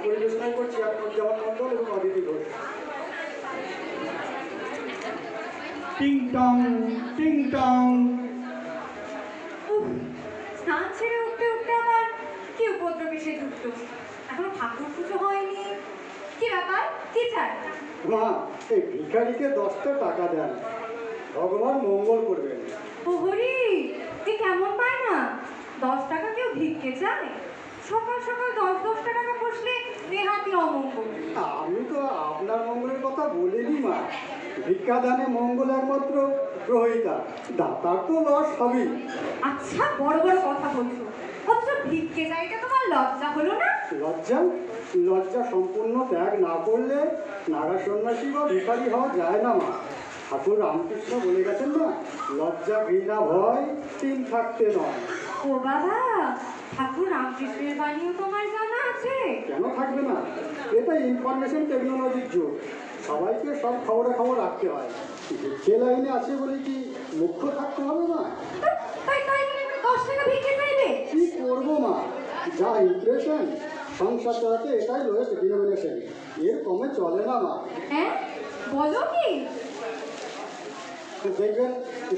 পরিবেশনায় করছি আমি উজ্জ্বল মণ্ডল এবং অদিতি ঘোষ। টিং টং টিং টং। স্নান ছেড়ে উঠতে উঠতে আবার কি উপদ্রব এসে ঢুকতো? এখনো ঠাকুর পুজো হয়নি, কি ব্যাপার, কি চাই? মা, এই ভিখারিকে 10টা টাকা দেন, ভগবান মঙ্গল করবেন। ওহরি, এ কেমন পায় না? 10 টাকা কেউ ভিক্ষে চায়? সকাল সকাল 10-10টা টাকা বসলে নেহাতি অমঙ্গল। আমি তো আপনার মঙ্গলের কথা বলিনি মা। ভিক্ষাদানে মঙ্গল একমাত্র গ্রহিতা, দাতার তো লস হবেই। আচ্ছা, বড় বড় কথা বলছো, অথচ ভিক্ষে চাইতে তোমার লজ্জা হলো না? লজ্জা? লজ্জা সম্পূর্ণ ত্যাগ না করলে নাগা সন্ন্যাসী বা ভিখারি হওয়া যায় না মা। ঠাকুর রামকৃষ্ণ বলে গেছেন না, লজ্জা ঘৃণা ভয় 3 থাকতে নয়। ও বাবা, ঠাকুর রামকৃষ্ণের বাণীও তোমার জানা আছে? কেন থাকবে না? এটা ইনফরমেশন টেকনোলজির যুগ, সবাইকে সব খবরাখবর রাখতে হয়। যে লাইনে আছে বলে কি মুখ্য থাকতে হবে না? তাই তাই তুমি 10 টাকা ভিক্ষে চাইবে? কি করবো মা, যা ইমপ্রেশন, সংসার চালাতে এটাই রয়েছে ডিনোমিনেশন, এর কমে চলে না মা। হ্যাঁ, বলো কি? দেখবেন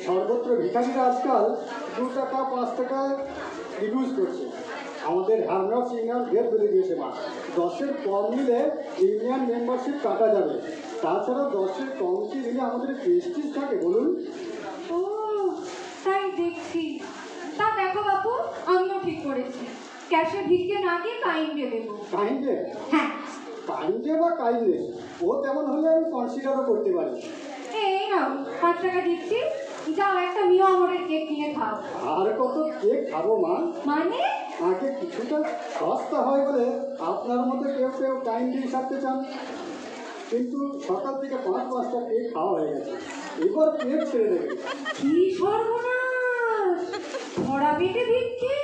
সর্বত্র ভিখারিরা আজকাল 2 টাকা 5 টাকা রিডিউস করছে। আমাদের হ্যামরাস ইউনিয়ন ভেদ বেড়ে গিয়েছে মা, 10-এর কম নিলে ইউনিয়ন মেম্বারশিপ কাটা যাবে। তাছাড়া 10-এর কম কি নিলে আমাদের প্রেস্টিজ থাকে বলুন? ও তাই দেখছি। তা দেখো বাপু, আমিও ঠিক করেছি, ক্যাশে ভিক্ষে না দিয়ে কাইন্ডে দেবো। কাইন্ডে? হ্যাঁ। কাইন্ডে বা কাইন্ডে ও তেমন হলে আমি কনসিডারও করতে পারি। এই নাও 5 টাকা দিচ্ছি, যাও একটা মিও আমরের কেক কিনে খাও। আর কত কেক খাবো মা? মানে? আগে কিছুটা সস্তা হয় বলে আপনার মতো কেউ কেউ কাইন্ডলি সারতে চান, কিন্তু সকাল থেকে 5-5টা কেক খাওয়া হয়ে গেছে, এবার পেট ছেড়ে দেবে। কি সর্বনাশ! ভরা পেটে ভিক্ষে?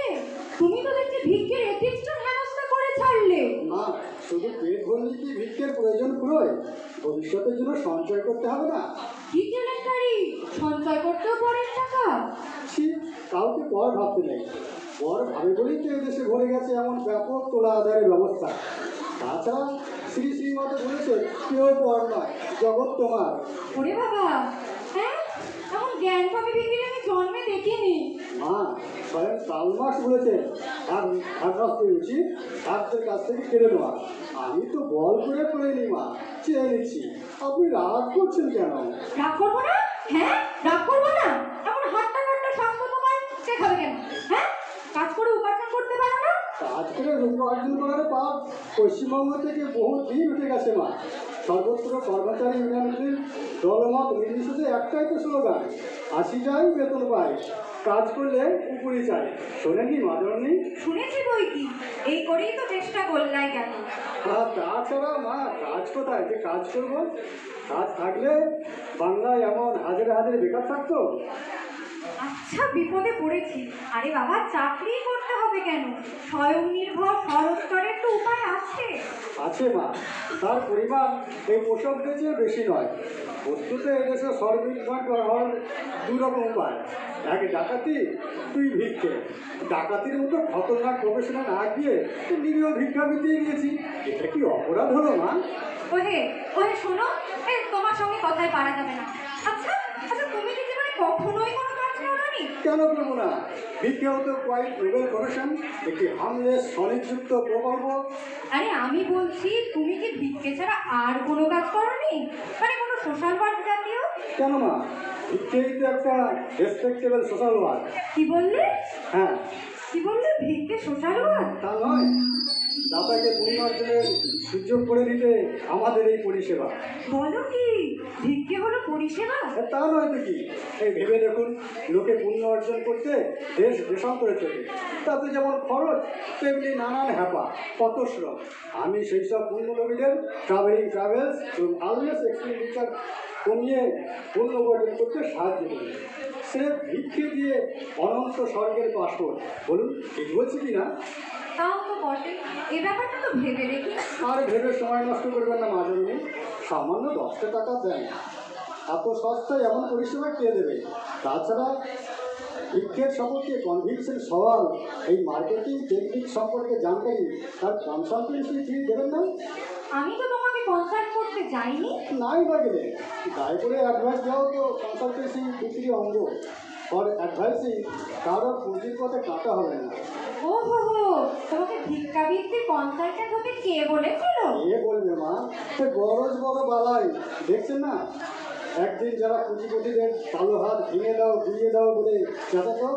তুমি তো দেখছি ভিক্ষের এথিক্সটা হেনস্থা করে ছাড়লে। মা, শুধু পেট ভরলে কি ভিক্ষের প্রয়োজন পুরোয়? ভবিষ্যতের জন্য সঞ্চয় করতে হবে না? কি কেলেঙ্কারি! সঞ্চয় করতেও পরের টাকা? ছি, কাউকে পর ভাবতে নেই, পর ভাবে বলেই তো এদেশে ভরে গেছে এমন ব্যাপক তোলা আদায়ের ব্যবস্থা। তাছাড়া শ্রী শ্রীমতে বলেছে, কেউ পর নয়, জগৎ তোমার। ওরে বাবা, হ্যাঁ, এমন জ্ঞান পাবে ভিক্ষে আমি জন্মে দেখিনি। মা, স্বয়ং কালমাস বলেছেন, আর রাস্তায় উচিত আপনার কাছ থেকে কেড়ে নেওয়া। আমি তো বল করে করিনি মা, চেয়ে নিচ্ছি। আপনি রাগ করছেন কেন? রাগ করবো না? হ্যাঁ, রাগ করবো না? এমন হাট্টা কাট্টা স্বাস্থ্য তোমার শেখাবে কেন? হ্যাঁ, কাজ করে উপার্জন করতে পারো না? কাজ করে উপার্জন করার পাপ পশ্চিমবঙ্গ থেকে বহু দিন উঠে গেছে মা। সর্বত্র কর্মচারী ইউনিয়নগুলির দলমত নির্বিশেষে একটাই তো স্লোগান, 80 যাই বেতন পাই, কাজ করলে উপরে চাই। শোনেনি মাদরনি? শুনেছি বই কি, এই করেই তো চেষ্টা করলাই কেন? আর তাছাড়া মা, কাজ কোথায় যে কাজ করবো? কাজ থাকলে বাংলায় এমন হাজারে হাজারে বেকার থাকতো। আচ্ছা, বিপদে পড়েছি। আরে বাবা, চাকরি করতে হবে কেন? স্বয়ং নির্ভর স্বরোজগারের তো উপায় আছে। আছে মা, তার পরিমাণ এই পোশাকদের চেয়ে বেশি নয়। বস্তুতে এদেশে সর্বনির্ভর হওয়ার 2 রকম উপায়, এক ডাকাতি, 2 ভিক্ষে। ডাকাতির মতো খতরনাক প্রফেশনে না গিয়ে নিরীহ ভিক্ষাবৃত্তি গিয়েছি, এটা কি অপরাধ হলো মা? ওহে ওহে, শোনো, এই তোমার সঙ্গে কথায় পারা যাবে না। আচ্ছা আচ্ছা, তুমি কি জীবনে কখনোই কোনো কাজ করোনি? কেন করবো না? ভিক্ষাও তো কোয়াইট নোবেল প্রফেশন, একটি হামলেস স্বনিযুক্ত প্রকল্প। আরে আমি বলছি, তুমি কি ভিক্ষে ছাড়া আর কোনো কাজ করোনি? মানে কোনো সোশ্যাল ওয়ার্ক জাতীয়? কেন মা, ভিক্ষেই তো একটা রেসপেক্টেবল সোশ্যাল ওয়ার্ক। কি বললে? হ্যাঁ। কি বললে, ভিক্ষে সোশ্যাল ওয়ার্ক? তা নয়, দাতাকে পুণ্য অর্জনের সুযোগ করে দিতে আমাদের এই পরিষেবা। বলো কি, ভিক্ষে হলো পরিষেবা? তা নয় তো কি? এই ভেবে দেখুন, লোকে পুণ্য অর্জন করতে দেশ দেশান্তরে চলে, তাতে যেমন খরচ তেমনি নানান হ্যাপা, কত শ্রম। আমি সেই সব পুণ্যলোভীদের ট্রাভেলস এবং আলওয়েজ এক্সপেন্ডিচার কমিয়ে পুণ্য অর্জন করতে সাহায্য করি। সে ভিক্ষে দিয়ে অনন্ত স্বর্গের পাসপোর্ট। বলুন, ঠিক বলছি কি না? তাও তো বটে, এ ব্যাপারটা তো ভেবে দেখি। আর ভেবে সময় নষ্ট করবেন না মাজনী, সামান্য 10টা টাকা দেন, এত সস্তায় এমন পরিষেবা কে দেবে? তাছাড়া ভিক্ষের সম্পর্কে কনভিকশন সওয়াল, এই মার্কেটিং টেকনিক সম্পর্কে জানকারি তার কনসালটেন্সি ফি দেবেন না? আমি তো তোমাকে কনসাল্ট করতে যাইনি। নাই বা গেলে গায়ে করে অ্যাডভাইস দেওয়া তো কনসালটেন্সি বিক্রি অঙ্গ। ফর অ্যাডভাইসিং কারোর পুঁজির পথে কাটা হবে না। ও হো হো, তোমাকে ভিক্ষাবৃত্তির কনসালটেন্ট হতে কে বলেছিল? এ বলবে মা, সে গরজ বড় বালাই, দেখছেন না? একদিন যারা পুঁজিপতিদের কালো হাত ভেঙে দাও ঘুরিয়ে দাও বলে চেঁচাতো,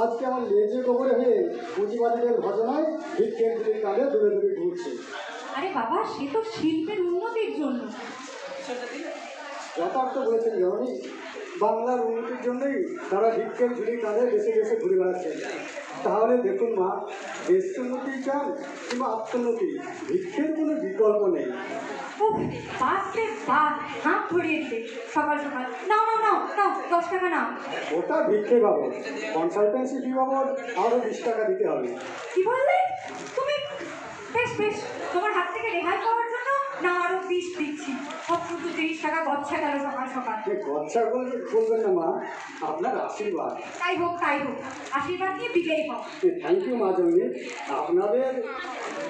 আজকে আমার লেজে গোবরে হয়ে পুঁজিবাদীদের ঘটনায় ভিক্ষের দিকে কাঁধে দূরে দূরে ঘুরছে। আরে বাবা, সে তো শিল্পের উন্নতির জন্য। যথার্থ বলেছেন জননী, বাংলার উন্নতির জন্যই তারা ভিক্ষের ঝুড়ি কাঁধে দেশে দেশে ঘুরে বেড়াচ্ছেন। তাহলে দেখুন মা, দেশ উন্নতি চান কিংবা আত্মোন্নতি, ভিক্ষের কোনো বিকল্প নেই। উফ, বাপরে বাপ, হাত ধরিয়ে দিবে সকাল সকাল। নাও নাও নাও নাও, 10 টাকা নাও। ওটা ভিক্ষে বাবদ, কনসালটেন্সি ফি বাবদ আরও 20 টাকা দিতে হবে। কি বললে তুমি? বেশ বেশ, তোমার হাত থেকে রেহাই পাওয়ার জন্য না আরো 20 দিচ্ছি। সব শুধু 30 টাকা গচ্ছা গেল সকাল সকাল। যে গচ্ছা বলবেন না মা, আপনার আশীর্বাদ। তাই হোক তাই হোক, আশীর্বাদ নিয়ে বিজয়ী হোক। থ্যাংক ইউ মা জননী, আপনাদের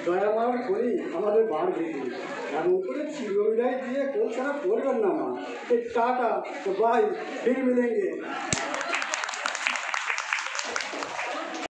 দয়ামার করি আমাদের বার ভেঙে এমন করে চিরবিদায় দিয়ে কেউ ছাড়া করবেন না মা। এই টাটা, বাই, ফির মিলেঙ্গে।